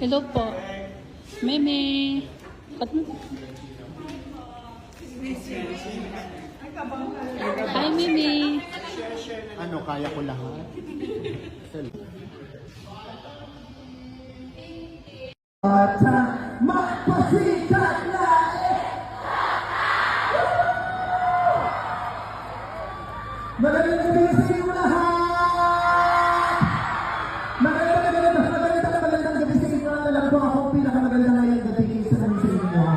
Hello po. Meme. Hi, Meme. Ano, kaya ko lahat? At magpasikat na magandang gabi sa inyo lahat! Magandang gabi sa inyo. Alam ko ako pinakamagandang ngayong gabi sa kanila sa inyo.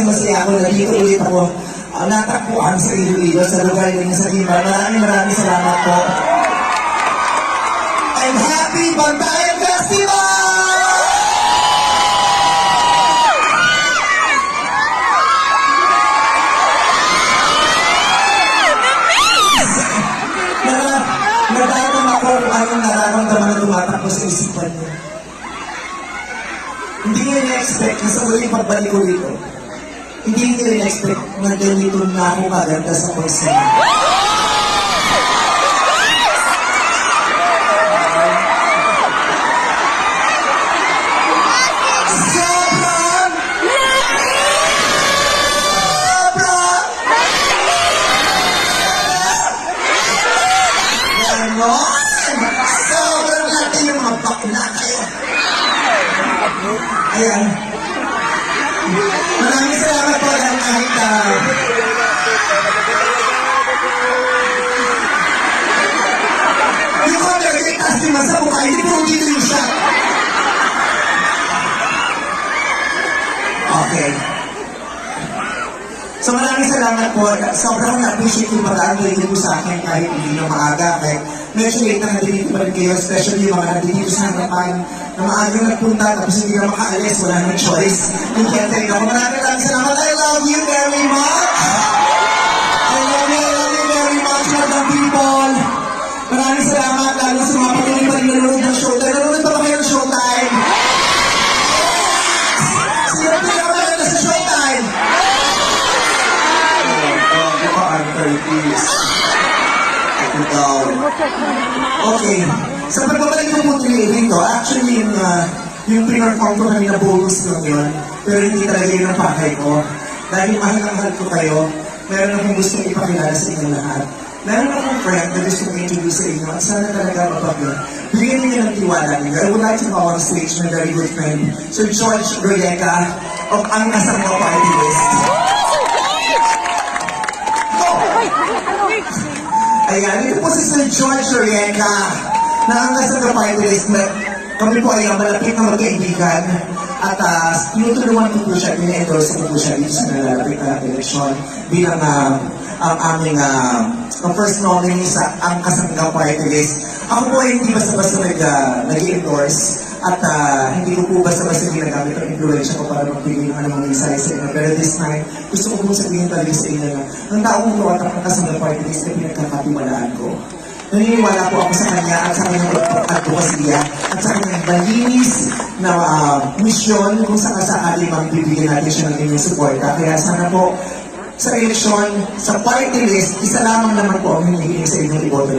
Masaya ako na dito ulit ako natakbuhan sa Iloilo sa lugar ng sa Guimar. Maraming salamat po. I'm happy Bantayan Festival! Nadaram ako kung anong nararamdaman na tumatakbo sa isipan niya. Hindi nyo na-expect na sa muling pagbalik ko dito. Hindi nyo na-expect na ganito na ako kaganda sa person. Sobrang! Sobrang laki yung mga bakla kayo. Ayan. Maraming salamat po dahil kahit hindi ko nagkitaas din sa mukha, hindi po dito yung shot. Okay. So maraming salamat po. Sobrang na-appreciate yung pag-aanoy din po sa akin kahit hindi na maaga. Kahit medyo late na nandito pa rin kayo, especially yung mga nandito sa harapan na maagang nagpunta tapos hindi na makaalis, wala nang choice. Yung kaya ako, maraming salamat. I love you very much! I love you very much, madam people! Maraming salamat, lalo sa mga patuloy pa rin nanonood ng Showtime. Nanonood pa ba kayo ng Showtime? Sino pa maganda sa Showtime? Okay. Sa pagbabalik ko po dito, actually yung pinarform ko kami na bonus lang yun, pero hindi talaga yun ang pakay ko. Dahil mahal ko kayo, meron akong gustong ipakilala sa inyo lahat. Meron akong friend na gusto kong introduce sa inyo at sana talaga mapagod. Bigyan niyo ng tiwala niyo. I would like to call on stage my very good friend, Sir George Royeca of Ang Kasama Party List. Ayan, ito po si Sir George Royeca na ang Kasama Party List. Kami po ay malapit na magkaibigan at tinutulungan ko po siya, pina-endorse ko po siya dito sa nalalapit na eleksyon bilang ang aming first nominee sa Ang Kasanggang Party List. Ako po ay hindi basta-basta nag-endorse at hindi ko po basta-basta ginagamit ang influensya ko para magpili ng anong mensahe sa inyo. Pero this time, gusto ko po sabihin talaga sa inyo na ang taong tuwatak ng Kasanggang Party List ay pinagkakatiwalaan ko. Naniniwala po ako sa kanya at sa kanyang advokasya at sa kanyang malinis na misyon kung sakasakali magbibigyan natin siya ng inyong suporta. Kaya sana po sa eleksyon, sa party list, isa lamang naman po ang hinihiling sa inyong iboto.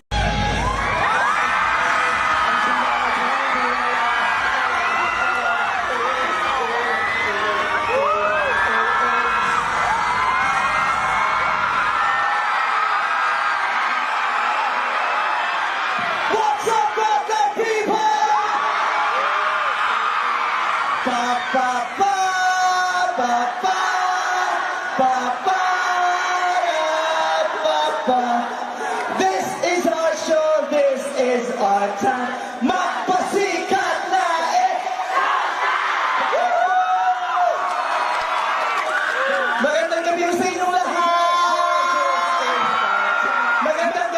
What's up, Brooklyn people? Ba ba ba ba ba ba ba ba ba. This is our show. This is our time. Magpasikat na eh. Magandang gabi sa inyong lahat. Magandang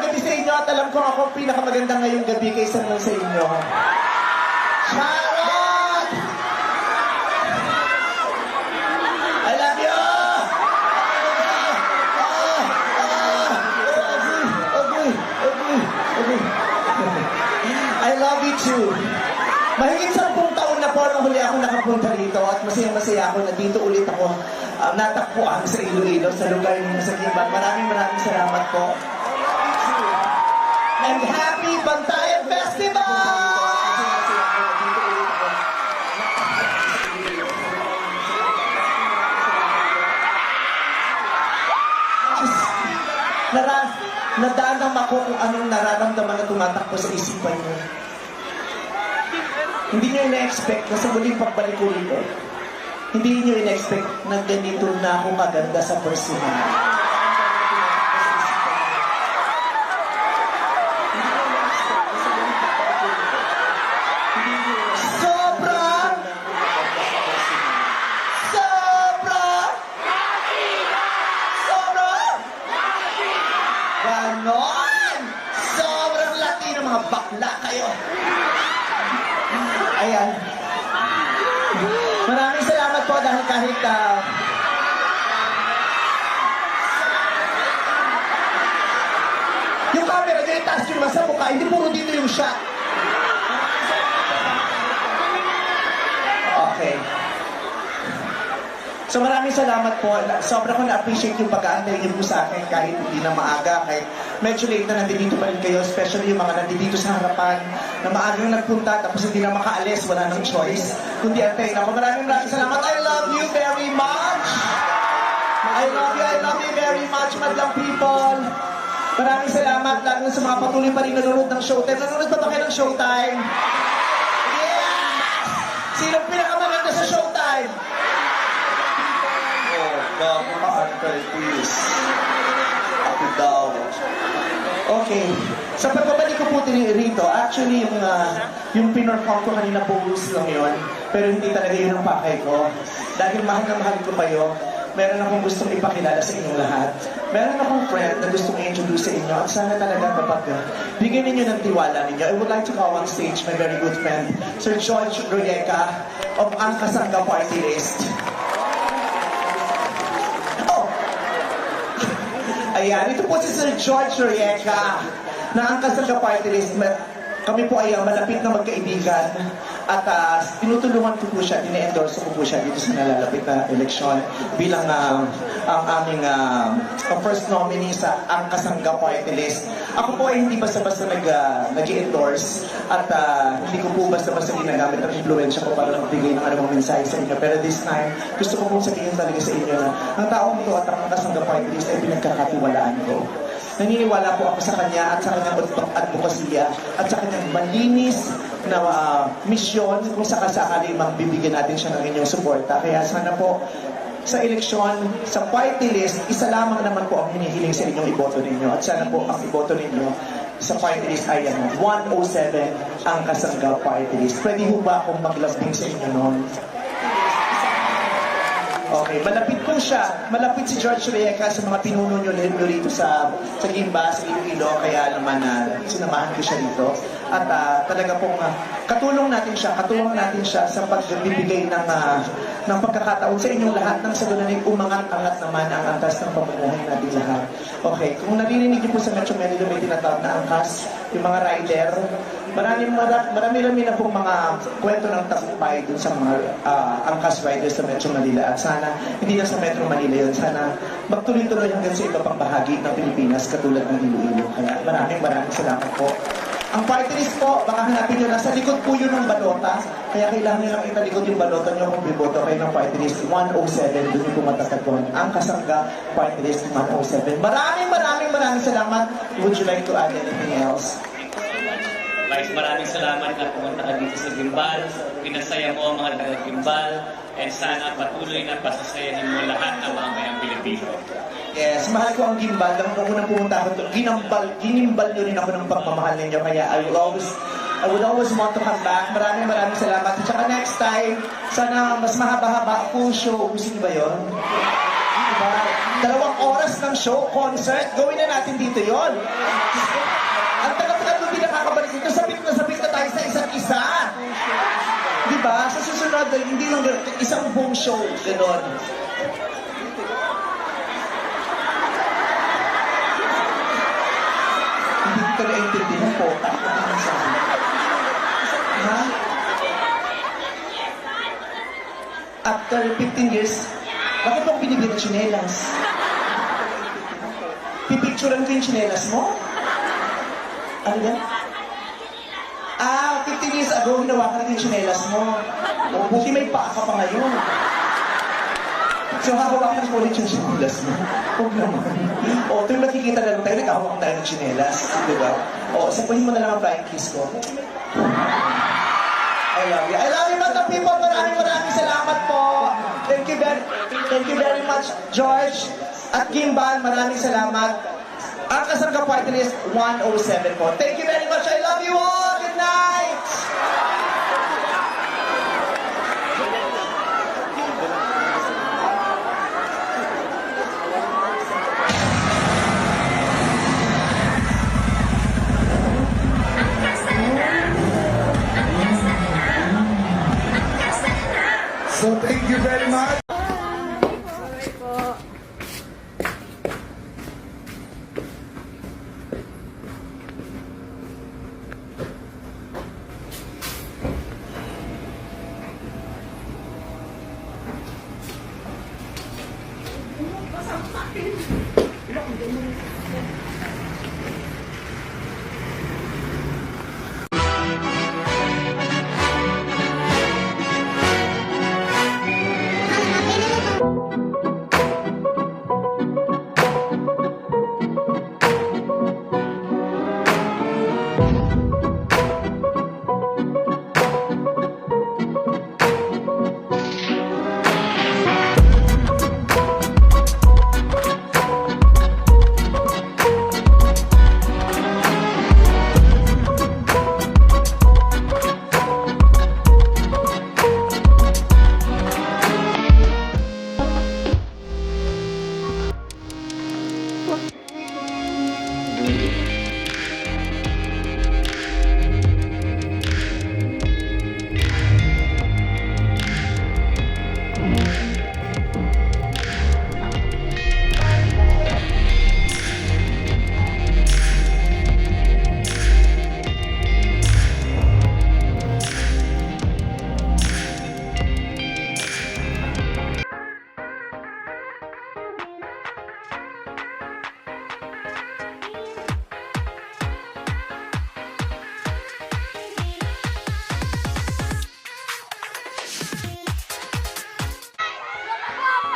gabi sa inyo at alam ko ako ang pinakamaganda ngayong gabi kaysa naman sa inyo. Charot! I love you! I love you too. Mahigit 10 taon na po nang huli ako nakapunta rito at masaya-masaya ako na dito ulit ako natakpuan sa Iloilo, sa lugar ng sa Kibat. Maraming salamat po. And happy Bantayan Festival! Nadamdam ako kung anong nararamdaman na tumatakbo sa isipan niyo. Hindi niyo ina-expect na sa muling pagbalik ko rito, hindi niyo ina-expect na ganito na ako maganda sa personal. Ganon! Sobrang laki ng mga bakla kayo. Ayan. Maraming salamat po dahil kahit yung camera nyo itaas yung masa mukha, hindi puro dito yung shot. Okay. So maraming salamat po. Sobra ko na-appreciate yung pag-aantay niyo po sa akin kahit hindi na maaga. Kahit medyo late na nandito pa rin kayo, especially yung mga nandito sa harapan na maagang nagpunta tapos hindi na makaalis, wala nang choice. Kundi antayin ako. Maraming salamat. I love you very much. I love you very much, madlang people. Maraming salamat lalo sa mga patuloy pa rin nanonood ng Showtime. Nanonood pa ba kayo ng Showtime? Yes! Sinong pinakamaganda sa Showtime? Kakaantay, please. Ako daw. Okay. Sa pagbabalik ko po rito, actually yung pinorform ko kanina bonus lang yun. Pero hindi talaga yun ang pakay ko. Dahil mahal na mahal ko kayo, meron akong gustong ipakilala sa inyong lahat. Meron akong friend na gustong i-introduce sa inyo at sana talaga kapag bigyan ninyo ng tiwala ninyo. I would like to call on stage my very good friend, Sir George Royeca of Ang Kasangga Party List. Ayan, ito po si Sir George Royeca na ang Kasangga Party List. Kami po ay malapit na magkaibigan at tinutulungan ko po siya, ine-endorse ko po siya dito sa nalalapit na eleksyon bilang ang aming first nominee sa Ang Kasangga Party List. Ako po ay hindi basta-basta nag-endorse at hindi ko po basta-basta ginagamit ang influensya ko para magbigay ng anumang mensahe sa inyo. Pero this time, gusto ko pong sabihin talaga sa inyo na ang taong ito at ang Kasangga Party List ay pinagkakatiwalaan ko. Naniniwala po ako sa kanya at sa kanyang advokasya at sa kanyang malinis na misyon kung sakasakali magbibigyan natin siya ng inyong suporta. Kaya sana po sa eleksyon, sa party list, isa lamang naman po ang hinihiling sa inyong iboto ninyo. At sana po ang iboto ninyo sa party list ay 107 ang Kasangga Party List. Pwede ho ba akong maglambing sa inyo noon? Okay, malapit po siya. Malapit si George Reyeca sa mga pinuno nyo rito sa Gimba, sa Iloilo. Kaya naman sinamahan ko siya dito. At talaga pong katulong natin siya sa pagbibigay ng pagkakataon sa inyong lahat ng sa ganun ay umangat-angat naman ang angkas ng pamumuhay natin lahat. Okay, kung naririnig niyo po sa Metro Manila may tinatawag na angkas, yung mga rider, marami-rami na pong mga kwento ng tagumpay dun sa mga angkas riders sa Metro Manila. At sana, hindi na sa Metro Manila yun, sana magtuloy-tuloy hanggang sa iba pang bahagi ng Pilipinas katulad ng Iloilo. Kaya maraming salamat po. Ang party list po, baka hanapin nyo, nasa likod po yun ng balota. Kaya kailangan nyo lang italikod yung balota nyo kung biboto kayo ng party list 107. Doon yung pumatatagpuan. Ang Kasangga party list 107. Maraming salamat. Would you like to add anything else? Guys, maraming salamat na pumunta ka dito sa Gimbal. Pinasaya mo ang mga taga-Gimbal. And sana patuloy na pasasayahin mo lahat ng mga mayang Pilipino. Yes, mahal ko ang Gimbal. Dahil kung unang pumunta ako ito, ginimbal nyo rin ako ng pagmamahal ninyo. Kaya I would always want to come back. Maraming salamat. At saka next time, sana mas mahaba-haba full show. Gusto niyo ba yun? Diba? 2 oras ng show, concert. Gawin na natin dito yon. Ang taga-taga doon din nakakabalik dito. Sabit na tayo sa isa't isa. Diba? Sa susunod, hindi lang isang buong show. Ganon. Hindi ko na-intindihan po. Ha? After 15 years, bakit mo binibigyan ng tsinelas? Pipicturean ko yung tsinelas mo? Ano yan? 15 years ago, hinawakan yung tsinelas mo. O, buti may paa ka pa ngayon. So, hawakan ko ulit yung tsinelas mo. Huwag naman. O, tuwing nakikita na lang tayo, nagkahawak tayo ng tsinelas. Diba? O, sapuhin mo na lang ang flying kiss ko. I love you. I love you, mga people. Maraming salamat po. Thank you very much, George. At Gimbal, maraming salamat. Ang Kasangga Party List 107 po. Thank you very much. I love you all. Good night. So thank you very much.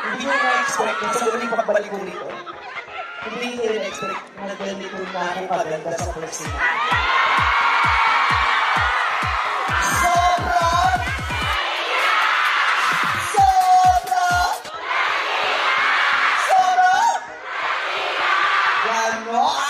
Hindi ko na-expect na sa uling pagbalik ko dito. Hindi ko na-expect na nag-balik ko na ako kaganda sa first scene. Sobra! Sobra! Ganon!